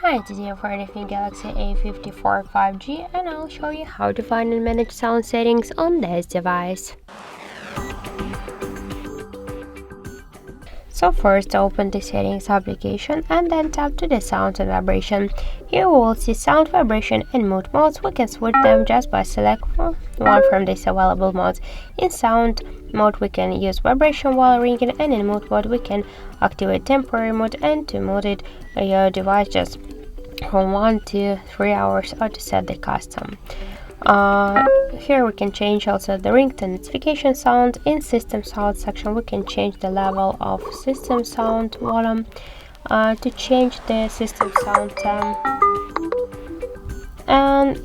Hi, today I'm Samsung Galaxy A54 5G and I'll show you how to find and manage sound settings on this device. So first open the settings application and then tap to the sound and vibration. Here we will see sound, vibration and mood modes. We can switch them just by selecting one from these available modes. In sound mode we can use vibration while ringing, and in mood mode we can activate temporary mode and to mode it your device just from 1 to 3 hours or to set the custom. Here we can change also the ringtone notification sound. In system sound section we can change the level of system sound volume, to change the system sound tone, and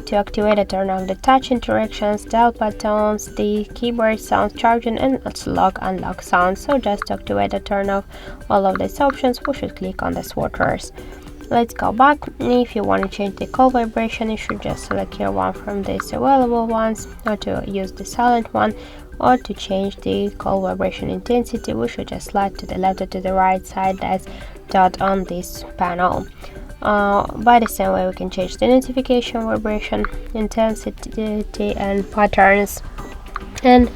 to activate and turn off the touch interactions, dial buttons, the keyboard sound, charging and lock unlock sound. So just to activate and turn off all of these options we should click on the switchers. Let's go back. If you want to change the call vibration, you should just select here one from these available ones, or to use the silent one, or to change the call vibration intensity we should just slide to the left or to the right side as dot on this panel. By the same way we can change the notification vibration intensity and patterns, and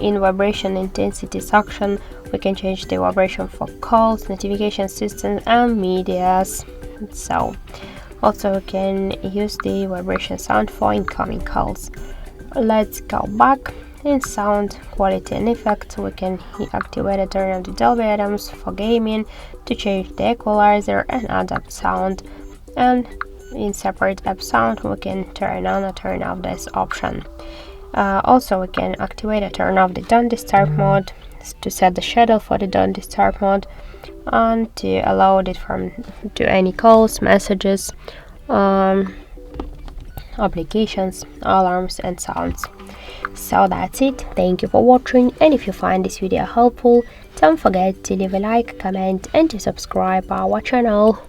in vibration intensity section we can change the vibration for calls, notification systems and medias. So also we can use the vibration sound for incoming calls. Let's go back. In sound quality and effects we can activate and turn on the Dolby Atmos for gaming, to change the equalizer and adapt sound, and in separate app sound we can turn on or turn off this option. Also we can activate or turn off the don't disturb mode, to set the schedule for the don't disturb mode, and to allow it to any calls, messages, applications, alarms and sounds. So that's it. Thank you for watching, and if you find this video helpful, don't forget to leave a like, comment and to subscribe our channel.